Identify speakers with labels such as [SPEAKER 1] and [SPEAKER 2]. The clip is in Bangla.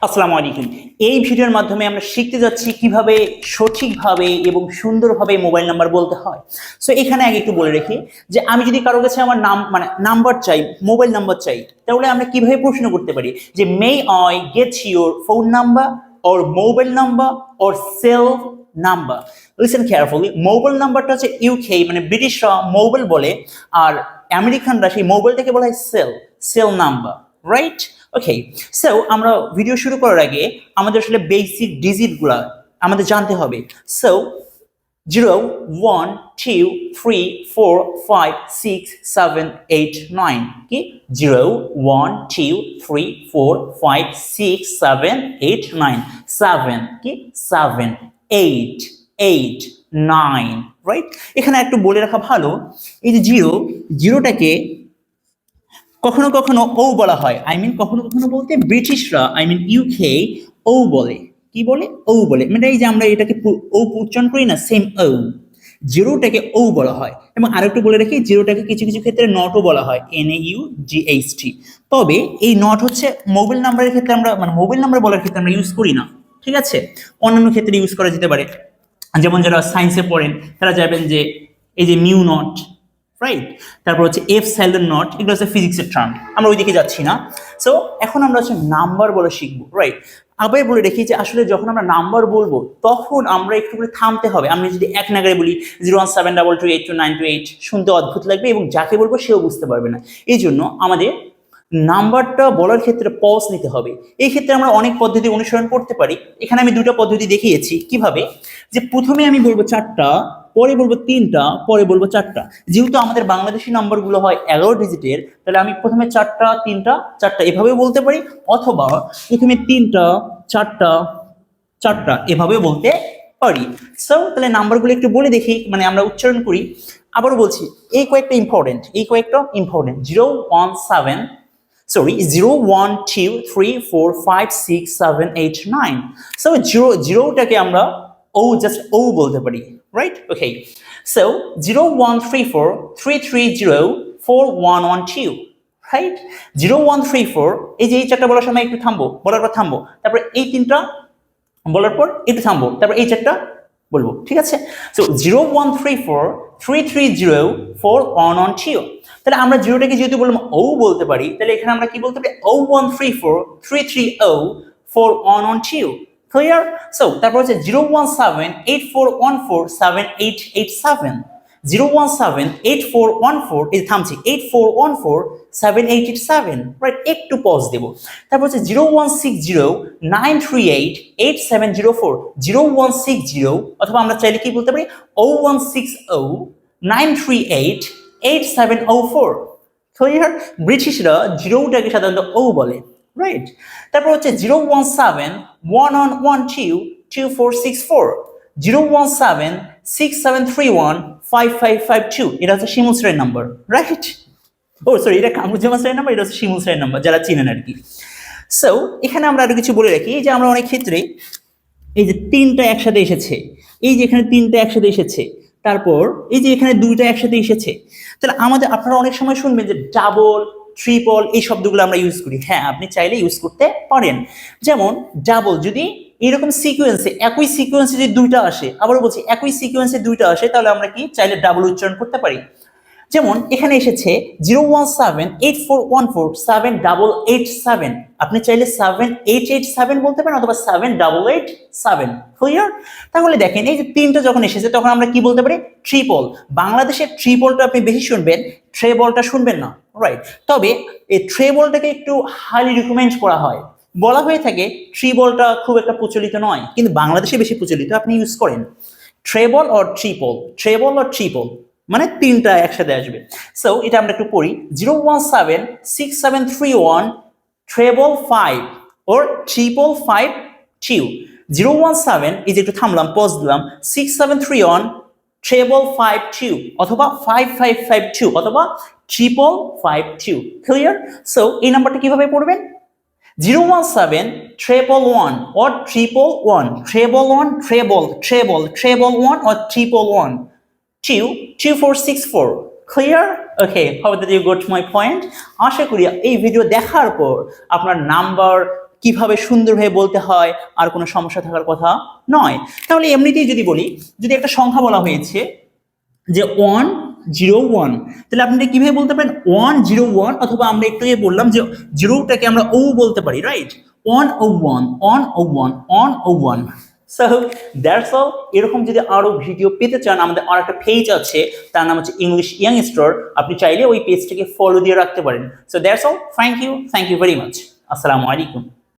[SPEAKER 1] আসসালামু আলাইকুম। এই ভিডিওর মাধ্যমে আমরা শিখতে যাচ্ছি কিভাবে সঠিকভাবে এবং সুন্দরভাবে মোবাইল নাম্বার বলতে হয়। সো এখানে আগে একটু বলে রাখি যে আমি যদি কারো কাছে আমার নাম্বার চাই, মোবাইল নাম্বার চাই, তাহলে আমরা কিভাবে প্রশ্ন করতে পারি যে may I get your phone number or mobile number or cell number. Listen carefully, mobile নাম্বারটা হচ্ছে ইউকে মানে ব্রিটিশরা মোবাইল বলে, আর আমেরিকানরা সেই মোবাইলটাকে বলা হয় সেল নাম্বার, রাইট? ওকে, সো আমরা ভিডিও শুরু করার আগে আমাদের আসলে বেসিক ডিজিটগুলো আমাদের জানতে হবে। সো 0 1 2 3 4 5 6 7 8 9 কি 0 1 2 3 4 5 6 7 8 9 7 কি 7 8 8 9, রাইট? এখানে একটু বলে রাখা ভালো, এই যে জিরোটাকে কখনো কখনো ও বলা হয়, কখনো কখনো বলতে ব্রিটিশরা ইউকে ও বলে। কি বলে? ও বলে, মানে এই যে আমরা এটাকে ও উচ্চারণ করি না, সেম ও, জিরোটাকে ও বলা হয়। এবং আরেকটু বলে রাখি, জিরোটাকে কিছু কিছু ক্ষেত্রে নটও বলা হয়, NAUGHT। তবে এই নট হচ্ছে মোবাইল নাম্বারের ক্ষেত্রে আমরা মোবাইল নাম্বার বলার ক্ষেত্রে আমরা ইউজ করি না, ঠিক আছে? অন্যান্য ক্ষেত্রে ইউজ করা যেতে পারে। যেমন যারা সায়েন্সে পড়েন তারা যাবেন যে এই যে মিউ নট, রাইট? তারপর হচ্ছে এফ সাইলেন্ট নট, এগুলো হচ্ছে ফিজিক্সের টার্ম, আমরা ওইদিকে যাচ্ছি না। সো এখন আমরা হচ্ছে নাম্বার বলে শিখবো, রাইট? আবার বলে রেখি যে আসলে যখন আমরা নাম্বার বলবো তখন আমরা একটু করে থামতে হবে। আমি যদি এক নাগারে বলি 01722829228, শুনতে অদ্ভুত লাগবে এবং যাকে বলবো সেও বুঝতে পারবে না। এই জন্য আমাদের নাম্বারটা বলার ক্ষেত্রে পজ নিতে হবে। এই ক্ষেত্রে আমরা অনেক পদ্ধতি অনুসরণ করতে পারি। এখানে আমি দুটো পদ্ধতি দেখিয়েছি কিভাবে, যে প্রথমে আমি বলবো 4টা, পরে বলবো 3টা, পরে বলবো 4টা। যেহেতু আমাদের বাংলাদেশি নাম্বারগুলো হয় 11 ডিজিটের, তাহলে আমি প্রথমে 4টা 3টা 4টা এভাবেও বলতে পারি, অথবা প্রথমে 3টা 4টা 4টা এভাবেও বলতে পারি। সো তাহলে নাম্বারগুলো একটু বলে দেখি, আমরা উচ্চারণ করি। আবারও বলছি, এই কয়েকটা ইম্পর্টেন্ট 0 1 2 3 4 5 6 7 8 9। সো জিরোটাকে আমরা জাস্ট ও বলতে পারি, রাইট? ওকে, সো 0 1 3 4 3 3 0 4 1 1 2, রাইট? 0 1 3 4, এই যে এই 4টা বলার সময় একটু থামবো, বলার পর থামবো, তারপর এই 3টা বলার পর একটু থামবো, তারপর এই 4টা বলবো, ঠিক আছে? সো 0 1 3 4 3 3 0 4 1 1 2। তাহলে আমরা জিরোটাকে যেহেতু বললাম ও বলতে পারি, তাহলে এখানে আমরা কি বলতে পারি? 0 1 3 4 3 3 0 4 1 1 2, ক্লিয়ার? সো তারপর হচ্ছে 0 1 7 8 4 1 4 7 8 8 7, 0 1 7 8 4 1 4, এই থামছি, 8 4 1 4 7 8 8 7, রাইট? একটু পজ দেব। তারপর হচ্ছে 0 1 6 0 9 3 8 8 7 0 4, 0 1 6 0, অথবা আমরা চাইলে কি বলতে পারি 0 1 6 0 9 3 8 8 7 0 4, ক্লিয়ার? ব্রিটিশরা জিরোটাকে সাধারণত ও বলে, রাইট? তারপর হচ্ছে 0 1 7 1 1 1 2 2 4 6 4, 0 1 7 6 7 3 1 5 5 5 2, এটা হচ্ছে শিমুল স্যারের নাম্বার, রাইট? ও সরি, এটা কামরুজ্জামান স্যারের নাম্বার, এটা হচ্ছে শিমুল স্যারের নাম্বার, যারা চিনেন আর কি। সো এখানে আমরা আরো কিছু বলে রাখি, এই যে আমরা অনেক ক্ষেত্রে এই যে 3টা একসাথে এসেছে, এই যে এখানে 3টা একসাথে এসেছে, তারপর এই যে এখানে 2টা একসাথে এসেছে, তাহলে আপনারা অনেক সময় শুনবেন যে ডাবল, ট্রিপল, এই শব্দগুলো আমরা ইউজ করি। হ্যাঁ, আপনি চাইলে ইউজ করতে পারেন। যেমন ডাবল যদি এরকম সিকোয়েন্সে, একই সিকোয়েন্সে যদি 2টা আসে, আবারও বলছি একই সিকোয়েন্সে 2টা আসে, তাহলে আমরা কি চাইলে ডাবল উচ্চারণ করতে পারি। যেমন এখানে এসেছে 0 1 7 8 4 1 4 7 8 8 7, আপনি চাইলে 7 8 8 7 বলতে পারেন, অথবা 7 8 8 7, ক্লিয়ার? তাহলে দেখেন এই যে 3টা যখন এসেছে তখন আমরা কি বলতে পারি? ট্রিপল। বাংলাদেশের ট্রিপলটা আপনি বেশি শুনবেন, ট্রেবলটা শুনবেন না, রাইট? তবে এই ট্রেবলটাকে একটু হাইলি রিকমেন্ড করা হয়, বলা হয়ে থাকে ট্রিবলটা খুব একটা প্রচলিত নয়, কিন্তু বাংলাদেশে বেশি প্রচলিত, আপনি ইউজ করেন ট্রেবল অর ট্রিপল, মানে 3টা একসাথে আসবে। সো এটা আমরা একটু পড়ি, 0 1 7 6 7 3 1 treble 5 or triple 5 2, 0 1 7, এই যে একটু থামলাম, পজ দিলাম, 6 7 3 1 treble 5 2, অথবা 5 5 5 2, অথবা triple 5 2, ক্লিয়ার? সো এই নাম্বারটা কিভাবে পড়বেন? 0 1 7 treble 1 or triple 1, treble 1 treble 1 or triple 1, 2 2 4 6 4, clear? Okay, how did you got my point? আশা করি এই ভিডিও দেখার পর আপনার নাম্বার কিভাবে সুন্দরভাবে বলতে হয়, আর কোনো সমস্যা থাকার কথা নয়। তাহলে এমনিতেই যদি বলি, যদি একটা সংখ্যা বলা হয়েছে যে 101, তাহলে আপনি কিভাবে বলতে পারেন 101, অথবা আমরা একটু বললাম যে জিরোটাকে আমরা ও বলতে পারি, রাইট? 101, 101, 101। So that's all. এরকম যদি আরো ভিডিও পেতে চান, আমাদের আর একটা পেজ আছে, তার নাম হচ্ছে ইংলিশ ইয়াংস্টার। আপনি চাইলে ওই পেজটাকে ফলো দিয়ে রাখতে পারেন। So that's all. Thank you very much. আসসালামু আলাইকুম।